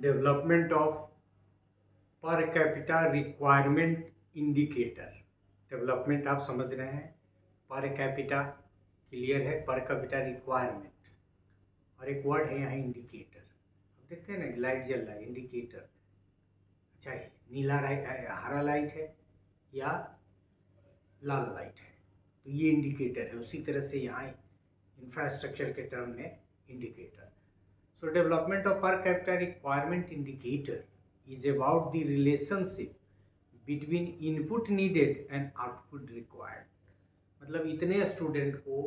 Development of per capita requirement indicator. Development आप समझ रहे हैं, पर कैपिटा क्लियर है, पर कैपिटा रिक्वायरमेंट, और एक वर्ड है यहाँ इंडिकेटर। आप देखते हैं ना, लाइट जल रहा है, इंडिकेटर। अच्छा, नीला लाइट है, हरा लाइट है या लाल लाइट है, तो ये इंडिकेटर है। उसी तरह से यहाँ इंफ्रास्ट्रक्चर के टर्म में indicator. So development of per capita requirement indicator is about the relationship between input needed and output required। मतलब इतने स्टूडेंट को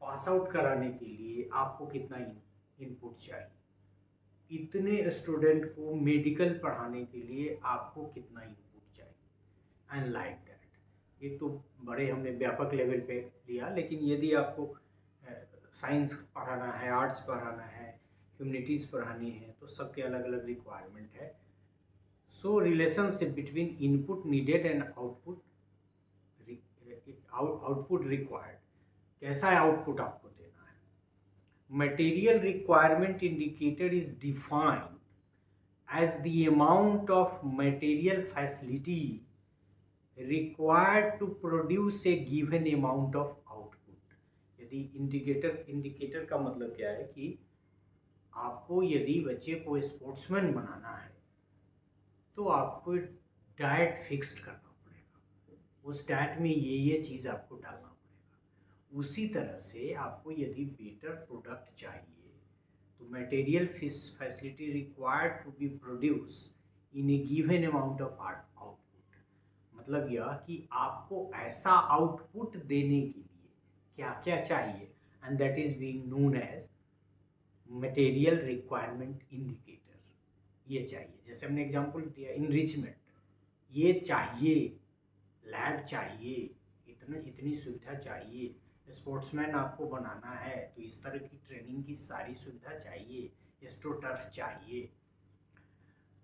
पास आउट कराने के लिए आपको कितना इनपुट चाहिए, इतने स्टूडेंट को मेडिकल पढ़ाने के लिए आपको कितना इनपुट चाहिए, एंड लाइक दैट। ये तो बड़े हमने व्यापक लेवल पे लिया, लेकिन यदि आपको साइंस पढ़ाना है, आर्ट्स पढ़ाना है, ह्यूमनिटीज़ पढ़ानी है, तो सबके अलग अलग रिक्वायरमेंट है। So relationship between input needed and output required. कैसा आउटपुट आपको देना है। Material requirement indicator is defined as the amount of material facility required to produce a given amount of output। यदि इंडिकेटर का मतलब क्या है कि आपको यदि बच्चे को स्पोर्ट्समैन बनाना है तो आपको डाइट फिक्स्ड करना पड़ेगा, उस डाइट में ये चीज़ आपको डालना पड़ेगा। उसी तरह से आपको यदि बेटर प्रोडक्ट चाहिए तो material facility required to be produce in a given amount of output. मतलब यह कि आपको ऐसा आउटपुट देने के लिए क्या क्या चाहिए, and that is being known as material requirement indicator. ये चाहिए, जैसे हमने एग्जांपल दिया इनरिचमेंट, ये चाहिए, लैब चाहिए, इतनी सुविधा चाहिए, स्पोर्ट्समैन आपको बनाना है तो इस तरह की ट्रेनिंग की सारी सुविधा चाहिए, एस्ट्रोटर्फ चाहिए।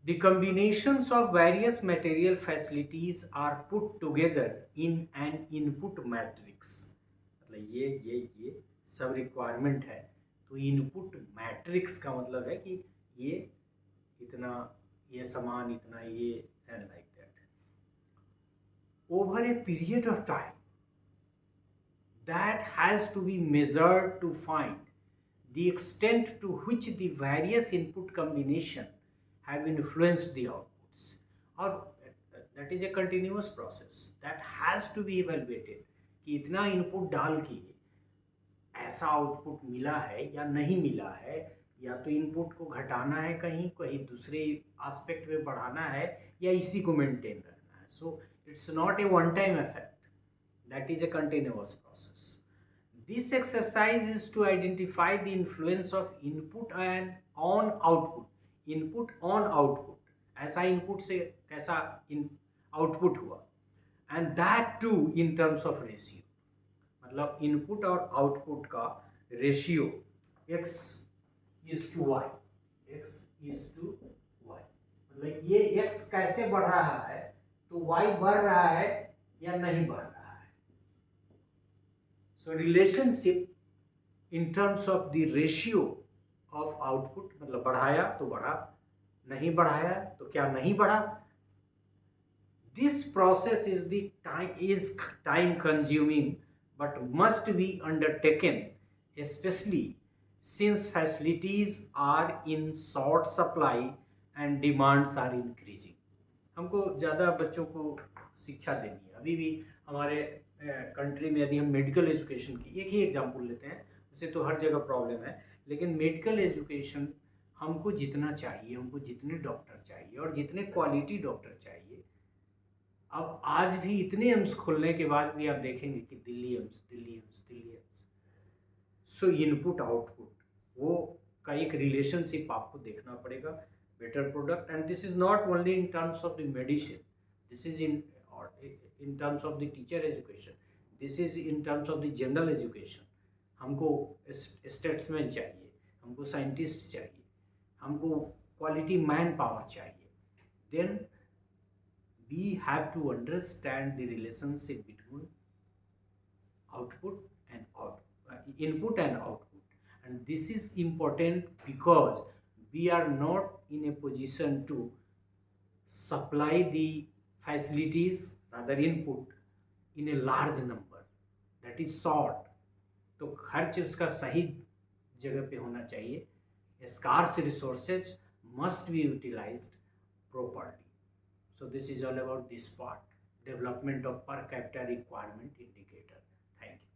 The combinations of various material facilities are put together in an input matrix। मतलब ये सब रिक्वायरमेंट है, तो इनपुट मैट्रिक्स का मतलब है कि ये इतना, ये सामान इतना, ये and like that. Over a period of time that has to be measured to find the extent to which the various input combination have influenced the outputs, or that is a continuous process that has to be evaluated कि इतना input डाल के ऐसा output मिला है या नहीं मिला है, या तो इनपुट को घटाना है, कहीं कहीं दूसरे एस्पेक्ट में बढ़ाना है, या इसी को मेंटेन रखना है। So it's not a one time effect, that is a continuous process। This exercise is to identify the influence of input and on output। Input on output, ऐसा input से कैसा आउटपुट हुआ, and that too in terms of ratio। मतलब input और output का ratio x is to y, x is to y। मतलब ये x कैसे बढ़ रहा है, तो y बढ़ रहा है या नहीं बढ़ रहा है। So relationship in terms of the ratio of output, मतलब बढ़ाया तो बढ़ा, नहीं बढ़ाया तो क्या नहीं बढ़ा। This process is time consuming but must be undertaken, especially since facilities are in short supply and demands are increasing। हमको ज़्यादा बच्चों को शिक्षा देनी है। अभी भी हमारे कंट्री में यदि हम मेडिकल एजुकेशन की एक ही एग्जांपल लेते हैं, वैसे तो हर जगह प्रॉब्लम है, लेकिन मेडिकल एजुकेशन हमको जितना चाहिए, हमको जितने डॉक्टर चाहिए और जितने क्वालिटी डॉक्टर चाहिए, अब आज भी इतने एम्स खोलने के बाद भी आप देखेंगे कि Delhi AIIMS. So input output वो का एक रिलेशनशिप आपको देखना पड़ेगा, better product. And this is not only in terms of the medicine, this is in terms of the teacher education, this is in terms of the general education. हमको statesman चाहिए, हमको scientist चाहिए, हमको quality manpower चाहिए। Then we have to understand the relationship between input and output, and this is important because we are not in a position to supply the facilities, rather input, in a large number, that is short. तो खर्च उसका सही जगह पे होना चाहिए. Scarce resources must be utilized properly. So this is all about this part, development of per capita requirement indicator. Thank you.